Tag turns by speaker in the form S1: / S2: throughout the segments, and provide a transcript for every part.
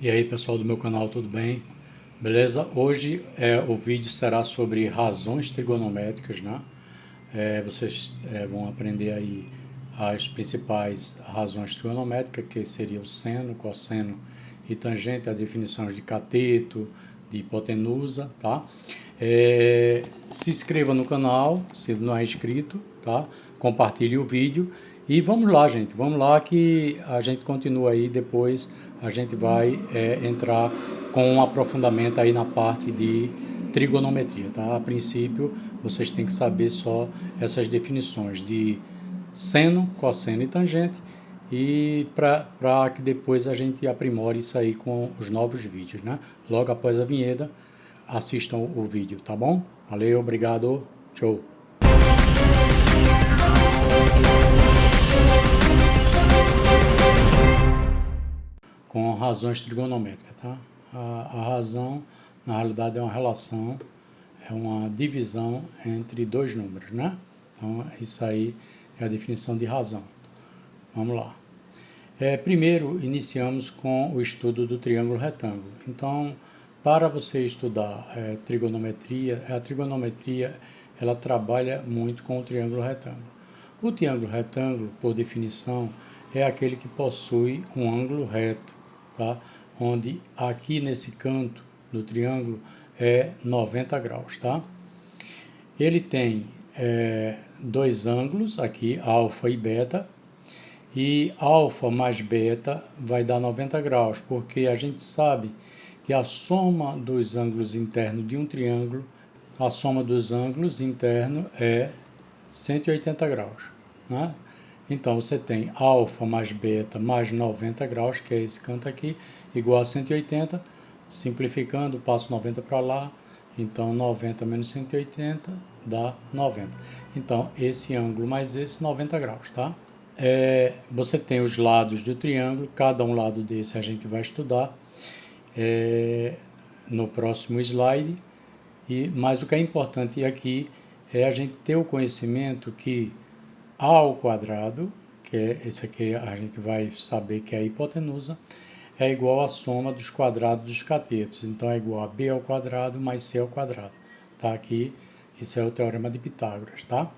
S1: E aí pessoal do meu canal, tudo bem? Beleza? Hoje o vídeo será sobre razões trigonométricas, né? Vocês vão aprender aí as principais razões trigonométricas, que seriam o seno, cosseno e tangente, as definições de cateto, de hipotenusa, tá? Se inscreva no canal, se não é inscrito, tá? Compartilhe o vídeo e vamos lá, gente. Vamos lá que a gente continua aí depois. A gente vai entrar com um aprofundamento aí na parte de trigonometria, tá? A princípio, vocês têm que saber só essas definições de seno, cosseno e tangente, e para que depois a gente aprimore isso aí com os novos vídeos, né? Logo após a vinheta, assistam o vídeo, tá bom? Valeu, obrigado, tchau! Com razões trigonométricas, tá? A razão, na realidade, é uma relação, é uma divisão entre dois números, né? Então, isso aí é a definição de razão. Vamos lá. Primeiro, iniciamos com o estudo do triângulo retângulo. Então, para você estudar trigonometria, a trigonometria ela trabalha muito com o triângulo retângulo. O triângulo retângulo, por definição, é aquele que possui um ângulo reto, tá? Onde aqui nesse canto do triângulo é 90 graus, tá? Ele tem dois ângulos aqui, alfa e beta, e alfa mais beta vai dar 90 graus, porque a gente sabe que a soma dos ângulos internos de um triângulo, a soma dos ângulos internos é 180 graus, né? Então, você tem alfa mais beta mais 90 graus, que é esse canto aqui, igual a 180. Simplificando, passo 90 para lá. Então, 90 menos 180 dá 90. Então, esse ângulo mais esse, 90 graus, tá? Você tem os lados do triângulo, cada um lado desse a gente vai estudar no próximo slide. Mas o que é importante aqui é a gente ter o conhecimento que A ao quadrado, que é esse aqui, a gente vai saber que é a hipotenusa, é igual à soma dos quadrados dos catetos. Então, é igual a B ao quadrado mais C ao quadrado. Tá aqui, esse é o teorema de Pitágoras, tá?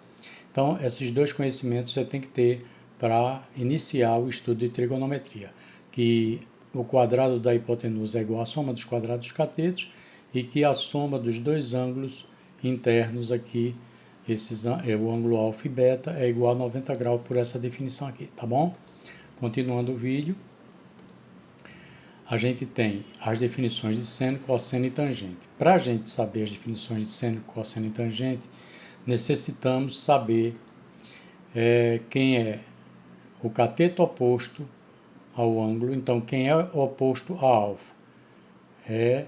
S1: Então, esses dois conhecimentos você tem que ter para iniciar o estudo de trigonometria, que o quadrado da hipotenusa é igual à soma dos quadrados dos catetos e que a soma dos dois ângulos internos aqui, o ângulo alfa e beta, é igual a 90 graus por essa definição aqui, tá bom? Continuando o vídeo, a gente tem as definições de seno, cosseno e tangente. Para a gente saber as definições de seno, cosseno e tangente, necessitamos saber quem é o cateto oposto ao ângulo. Então, quem é oposto a alfa? É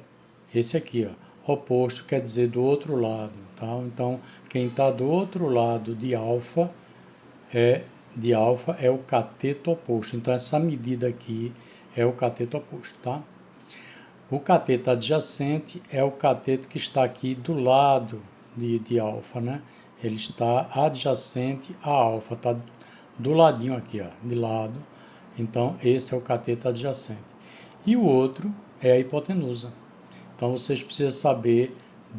S1: esse aqui, ó. Oposto quer dizer do outro lado, tá? Então, quem está do outro lado de alfa é o cateto oposto. Então, essa medida aqui é o cateto oposto, tá? O cateto adjacente é o cateto que está aqui do lado de alfa, né? Ele está adjacente a alfa, está do ladinho aqui, ó, de lado. Então, esse é o cateto adjacente. E o outro é a hipotenusa. Então, vocês precisam saber,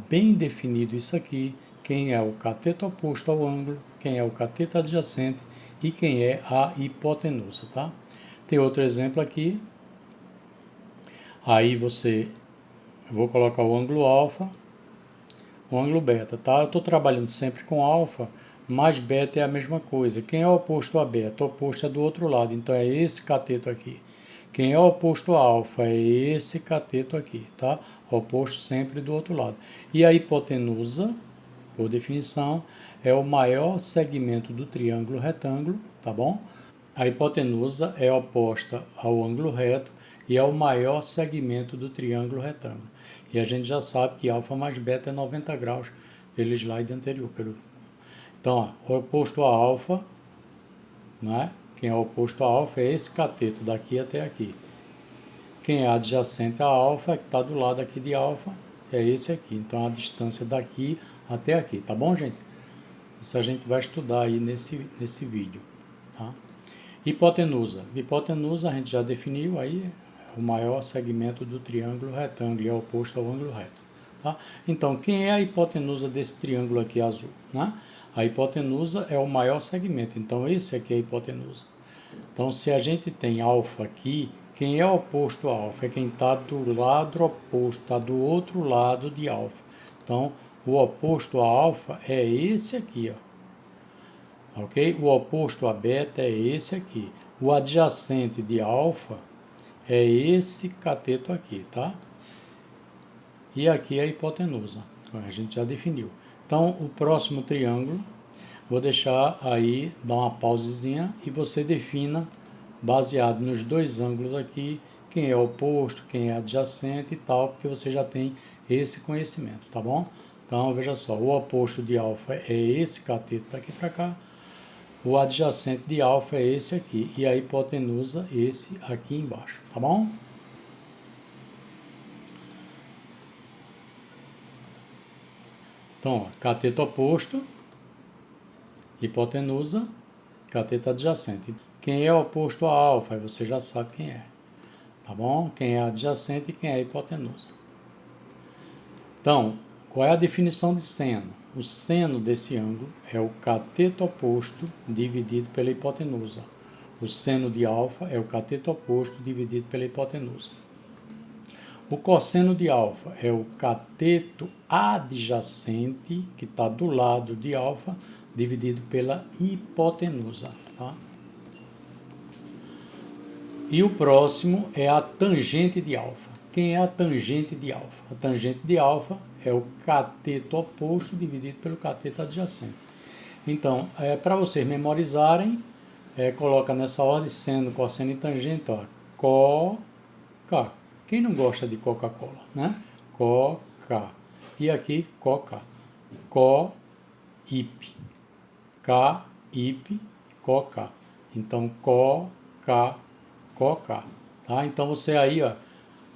S1: bem definido isso aqui, quem é o cateto oposto ao ângulo, quem é o cateto adjacente e quem é a hipotenusa, tá? Tem outro exemplo aqui. Aí eu vou colocar o ângulo alfa, o ângulo beta, tá? Eu estou trabalhando sempre com alfa, mas beta é a mesma coisa. Quem é o oposto a beta? O oposto é do outro lado, então é esse cateto aqui. Quem é o oposto a alfa é esse cateto aqui, tá? Oposto sempre do outro lado. E a hipotenusa, por definição, é o maior segmento do triângulo retângulo, tá bom? A hipotenusa é oposta ao ângulo reto e é o maior segmento do triângulo retângulo. E a gente já sabe que alfa mais beta é 90 graus pelo slide anterior. Então, ó, o oposto a alfa, né? Quem é o oposto a alfa é esse cateto daqui até aqui. Quem é adjacente a alfa, que está do lado aqui de alfa, é esse aqui. Então, a distância daqui até aqui, tá bom, gente? Isso a gente vai estudar aí nesse vídeo, tá? Hipotenusa. Hipotenusa a gente já definiu aí, o maior segmento do triângulo retângulo e é oposto ao ângulo reto. Tá? Então, quem é a hipotenusa desse triângulo aqui azul? Né? A hipotenusa é o maior segmento, então esse aqui é a hipotenusa. Então, se a gente tem alfa aqui, quem é oposto a alfa? É quem está do lado oposto, está do outro lado de alfa. Então, o oposto a alfa é esse aqui, ó. Ok? O oposto a beta é esse aqui. O adjacente de alfa é esse cateto aqui, tá? E aqui é a hipotenusa. A gente já definiu. Então, o próximo triângulo, vou deixar aí, dar uma pausezinha e você defina, baseado nos dois ângulos aqui, quem é oposto, quem é adjacente e tal, porque você já tem esse conhecimento, tá bom? Então, veja só, o oposto de alfa é esse cateto daqui para cá, o adjacente de alfa é esse aqui, e a hipotenusa esse aqui embaixo, tá bom? Então, ó, cateto oposto, hipotenusa, cateto adjacente. Quem é oposto a alfa, aí você já sabe quem é, tá bom? Quem é adjacente e quem é a hipotenusa. Então, qual é a definição de seno? O seno desse ângulo é o cateto oposto dividido pela hipotenusa. O seno de alfa é o cateto oposto dividido pela hipotenusa. O cosseno de alfa é o cateto adjacente, que está do lado de alfa, dividido pela hipotenusa. Tá? E o próximo é a tangente de alfa. Quem é a tangente de alfa? A tangente de alfa é o cateto oposto dividido pelo cateto adjacente. Então, para vocês memorizarem, coloca nessa ordem seno, cosseno e tangente, ó, Coca. Quem não gosta de Coca-Cola, né? Coca. E aqui, Coca. Co-ip. K-ip, Coca. Então, Coca, Coca. Tá? Então, você aí, ó,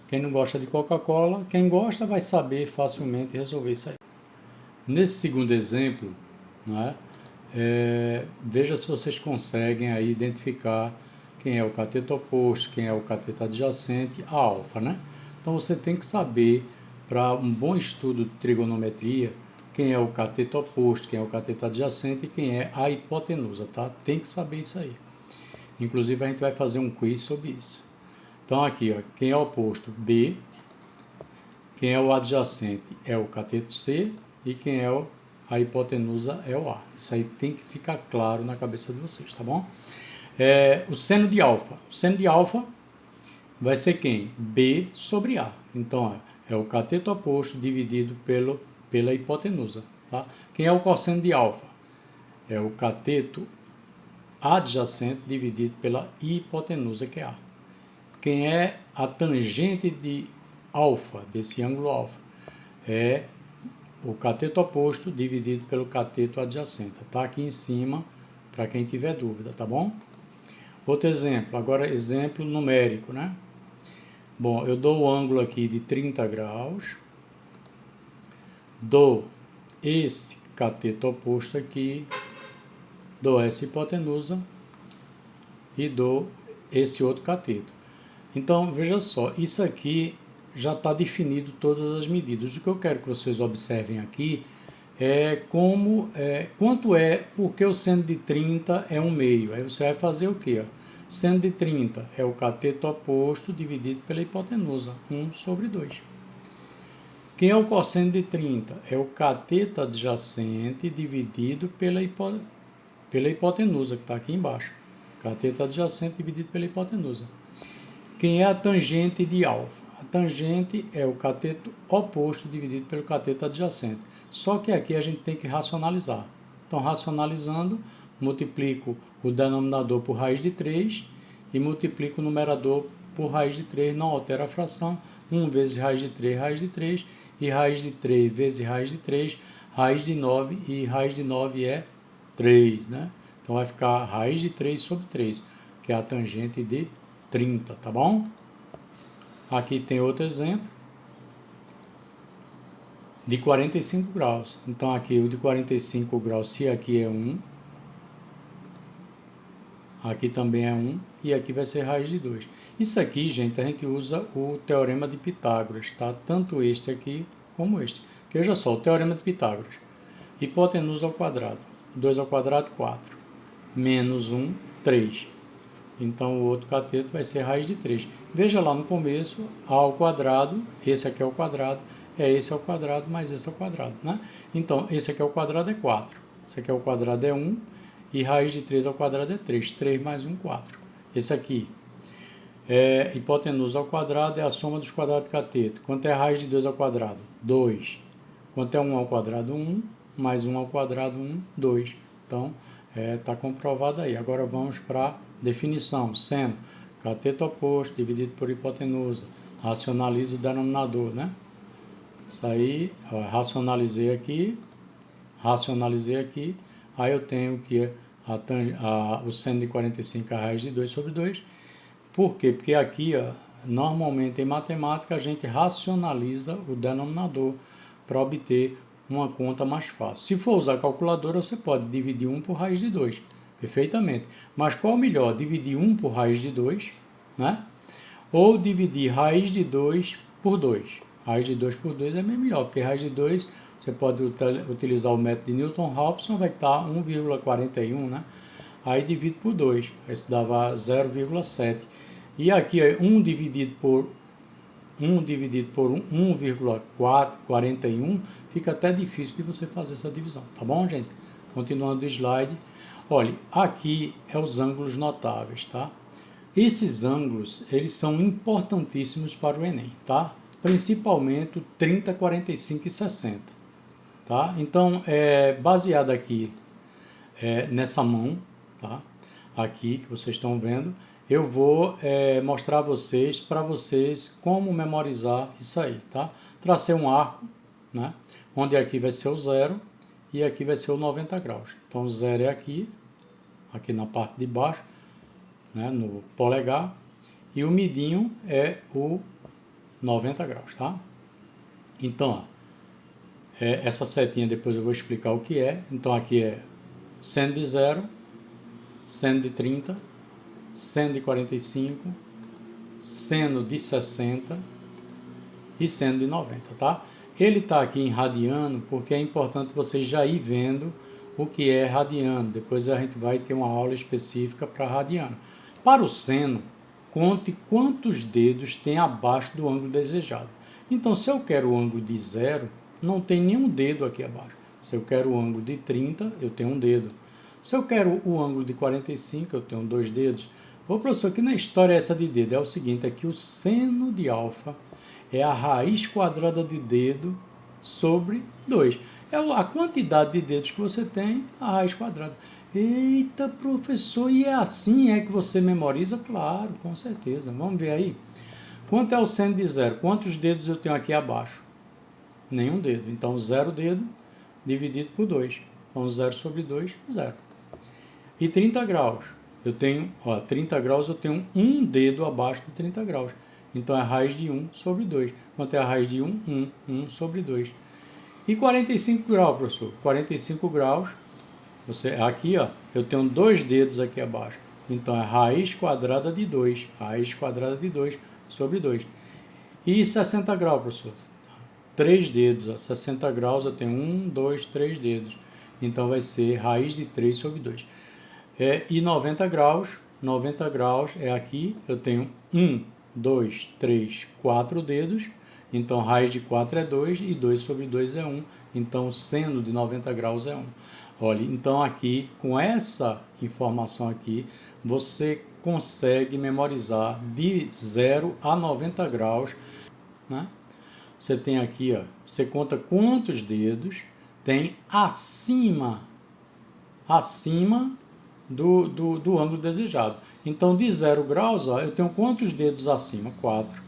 S1: quem não gosta de Coca-Cola, quem gosta vai saber facilmente resolver isso aí. Nesse segundo exemplo, né, veja se vocês conseguem aí identificar quem é o cateto oposto, quem é o cateto adjacente a alfa, né? Então você tem que saber, para um bom estudo de trigonometria, quem é o cateto oposto, quem é o cateto adjacente e quem é a hipotenusa, tá? Tem que saber isso aí. Inclusive a gente vai fazer um quiz sobre isso. Então aqui, ó, quem é o oposto? B. Quem é o adjacente é o cateto C e quem é a hipotenusa é o A. Isso aí tem que ficar claro na cabeça de vocês, tá bom? O seno de alfa. O seno de alfa vai ser quem? B sobre A. Então, é o cateto oposto dividido pela hipotenusa. Tá? Quem é o cosseno de alfa? É o cateto adjacente dividido pela hipotenusa, que é A. Quem é a tangente de alfa, desse ângulo alfa? É o cateto oposto dividido pelo cateto adjacente. Está aqui em cima, para quem tiver dúvida, tá bom? Outro exemplo, agora exemplo numérico, né? Bom, eu dou o ângulo aqui de 30 graus, dou esse cateto oposto aqui, dou essa hipotenusa e dou esse outro cateto. Então, veja só, isso aqui já está definido todas as medidas. O que eu quero que vocês observem aqui é quanto é, porque o seno de 30 é 1/2. Aí você vai fazer o quê? Seno de 30 é o cateto oposto dividido pela hipotenusa, 1 sobre 2. Quem é o cosseno de 30? É o cateto adjacente dividido pela hipotenusa, que está aqui embaixo. Cateto adjacente dividido pela hipotenusa. Quem é a tangente de alfa? A tangente é o cateto oposto dividido pelo cateto adjacente. Só que aqui a gente tem que racionalizar. Então, racionalizando, multiplico o denominador por raiz de 3 e multiplico o numerador por raiz de 3, não altera a fração. 1 vezes raiz de 3, e raiz de 3 vezes raiz de 3, raiz de 9, e raiz de 9 é 3, né? Então, vai ficar raiz de 3 sobre 3, que é a tangente de 30, tá bom? Aqui tem outro exemplo de 45 graus. Então, aqui o de 45 graus, se aqui é 1, Aqui também é 1 e aqui vai ser raiz de 2. Isso aqui, gente, a gente usa o Teorema de Pitágoras, tá? Tanto este aqui como este. Veja só, o Teorema de Pitágoras. Hipotenusa ao quadrado. 2 ao quadrado, 4. Menos 1, 3. Então, o outro cateto vai ser raiz de 3. Veja lá no começo, a ao quadrado, esse aqui é o quadrado, esse ao quadrado, mais esse ao quadrado, né? Então, esse aqui ao quadrado é 4. Esse aqui ao quadrado é 1. E raiz de 3 ao quadrado é 3. 3 mais 1, 4. Esse aqui é hipotenusa ao quadrado, é a soma dos quadrados de cateto. Quanto é raiz de 2 ao quadrado? 2. Quanto é 1 ao quadrado? 1. Mais 1 ao quadrado, 1, 2. Então, está comprovado aí. Agora vamos para a definição. Seno, cateto oposto dividido por hipotenusa. Racionaliza o denominador, né? Isso aí, ó, racionalizei aqui. Aí eu tenho que o seno de 45 é a raiz de 2 sobre 2. Por quê? Porque aqui, ó, normalmente em matemática, a gente racionaliza o denominador para obter uma conta mais fácil. Se for usar calculadora, você pode dividir 1 por raiz de 2, perfeitamente. Mas qual é o melhor? Dividir 1 por raiz de 2, né? Ou dividir raiz de 2 por 2. Raiz de 2 por 2 é bem melhor, porque raiz de 2 você pode utilizar o método de Newton-Raphson, vai estar 1,41, né? Aí divide por 2, isso dava 0,7. E aqui 1 dividido por 1,41 fica até difícil de você fazer essa divisão, tá bom, gente? Continuando o slide. Olha, aqui é os ângulos notáveis, tá? Esses ângulos, eles são importantíssimos para o Enem, tá? Principalmente o 30, 45 e 60, tá? Então, baseado aqui nessa mão, tá? Aqui que vocês estão vendo, eu vou mostrar a vocês, para vocês, como memorizar isso aí, tá? Tracei um arco, né? Onde aqui vai ser o 0 e aqui vai ser o 90 graus. Então, o 0 é aqui na parte de baixo, né? No polegar, e o midinho é o 90 graus, tá? Então, ó, essa setinha depois eu vou explicar o que é. Então, aqui é seno de 0, seno de 30, seno de 45, seno de 60 e seno de 90, tá? Ele está aqui em radiano porque é importante vocês já ir vendo o que é radiano. Depois a gente vai ter uma aula específica para radiano. Para o seno, conte quantos dedos tem abaixo do ângulo desejado. Então, se eu quero o ângulo de 0, não tem nenhum dedo aqui abaixo. Se eu quero o ângulo de 30, eu tenho um dedo. Se eu quero o ângulo de 45, eu tenho 2 dedos. Ô, professor, que na história é essa de dedo? É o seguinte, é que o seno de alfa é a raiz quadrada de dedo sobre 2. É a quantidade de dedos que você tem, a raiz quadrada. Eita, professor, e é assim que você memoriza? Claro, com certeza. Vamos ver aí. Quanto é o seno de 0? Quantos dedos eu tenho aqui abaixo? Nenhum dedo. Então, 0 dedo dividido por 2. Então, 0 sobre 2, 0. E 30 graus? Eu tenho, 30 graus eu tenho um dedo abaixo de 30 graus. Então, é a raiz de 1 sobre 2. Quanto é a raiz de 1? 1 sobre 2. E 45 graus, professor? 45 graus, aqui, eu tenho 2 dedos aqui abaixo. Então, é raiz quadrada de 2. Raiz quadrada de 2 sobre 2. E 60 graus, professor? 3 dedos. 60 graus eu tenho 1, 2, 3 dedos. Então, vai ser raiz de 3 sobre 2. E 90 graus é aqui, eu tenho 1, 2, 3, 4 dedos. Então, raiz de 4 é 2 e 2 sobre 2 é 1. Então, o seno de 90 graus é 1. Olha, então aqui, com essa informação aqui, você consegue memorizar de 0 a 90 graus, né? Você tem aqui, você conta quantos dedos tem acima do ângulo desejado. Então, de 0 graus, eu tenho quantos dedos acima? 4.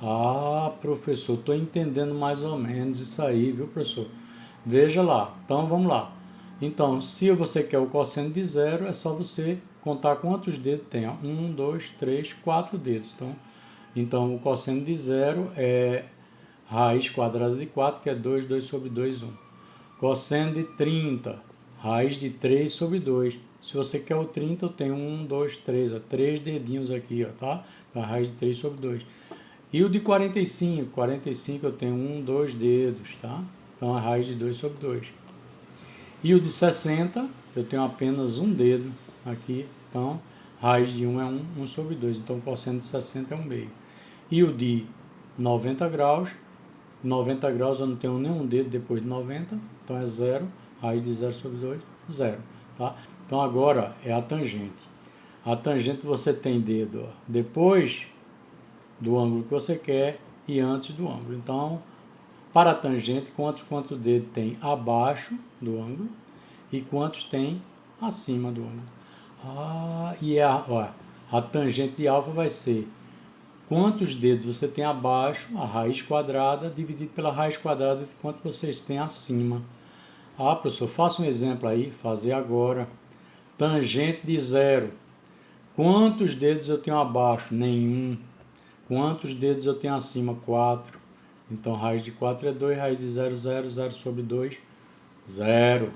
S1: Ah, professor, estou entendendo mais ou menos isso aí, viu, professor? Veja lá. Então, vamos lá. Então, se você quer o cosseno de 0, é só você contar quantos dedos tem. 1, 2, 3, 4 dedos. Então, o cosseno de 0 é raiz quadrada de 4, que é 2 sobre 2, 1. Cosseno de 30, raiz de 3 sobre 2. Se você quer o 30, eu tenho 1, 2, 3, ó, 3 dedinhos aqui, ó, tá? Então, a raiz de 3 sobre 2. E o de 45, 45 eu tenho 1, 2 dedos, tá? Então, a raiz de 2 sobre 2. E o de 60, eu tenho apenas um dedo aqui, então, raiz de 1 é 1 sobre 2, então o cosseno de 60 é 1 meio. E o de 90 graus eu não tenho nenhum dedo depois de 90, então é 0, raiz de 0 sobre 2, 0. Tá? Então agora é a tangente. A tangente você tem dedo depois do ângulo que você quer e antes do ângulo. Então, para a tangente, quantos dedos tem abaixo do ângulo e quantos tem acima do ângulo. E a tangente de alfa vai ser quantos dedos você tem abaixo, a raiz quadrada, dividido pela raiz quadrada de quanto vocês têm acima. Professor, faça um exemplo aí, fazer agora. Tangente de 0. Quantos dedos eu tenho abaixo? Nenhum. Quantos dedos eu tenho acima? 4. Então, raiz de 4 é 2, raiz de 0, 0, 0 sobre 2, 0.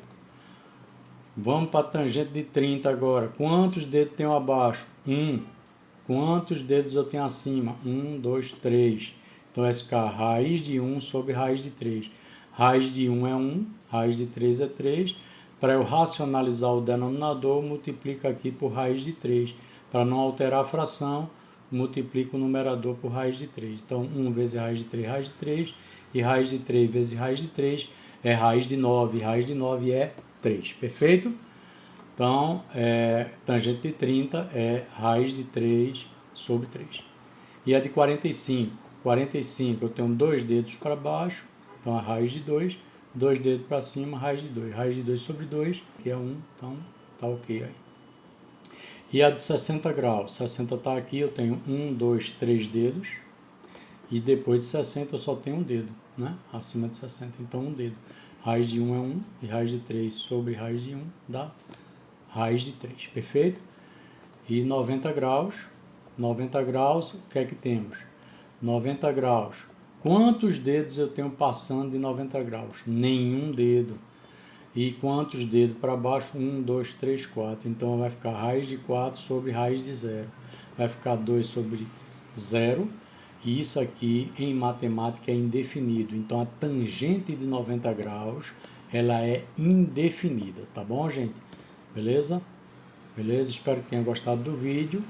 S1: Vamos para a tangente de 30 agora. Quantos dedos tenho abaixo? 1. Quantos dedos eu tenho acima? 1, 2, 3. Então, vai ficar raiz de 1 sobre raiz de 3. Raiz de 1 é 1, raiz de 3 é 3. Para eu racionalizar o denominador, multiplico aqui por raiz de 3. Para não alterar a fração, multiplico o numerador por raiz de 3. Então, 1 vezes raiz de 3, e raiz de 3 vezes raiz de 3 é raiz de 9. Raiz de 9 é 3. Perfeito? Então, tangente de 30 é raiz de 3 sobre 3. E a de 45. 45 eu tenho 2 dedos para baixo, então a raiz de 2. 2 dedos para cima, raiz de 2. Raiz de 2 sobre 2, que é 1, então tá ok aí. E a de 60 graus. 60 está aqui, eu tenho 1, 2, 3 dedos. E depois de 60 eu só tenho um dedo, né? Acima de 60, então um dedo. Raiz de 1 é 1, e raiz de 3 sobre raiz de 1 dá raiz de 3, perfeito? E 90 graus, o que é que temos? 90 graus, quantos dedos eu tenho passando de 90 graus? Nenhum dedo. E quantos dedos para baixo? 1, 2, 3, 4. Então vai ficar raiz de 4 sobre raiz de 0. Vai ficar 2 sobre 0. E isso aqui em matemática é indefinido. Então a tangente de 90 graus ela é indefinida, tá bom, gente? Beleza? Beleza? Espero que tenha gostado do vídeo.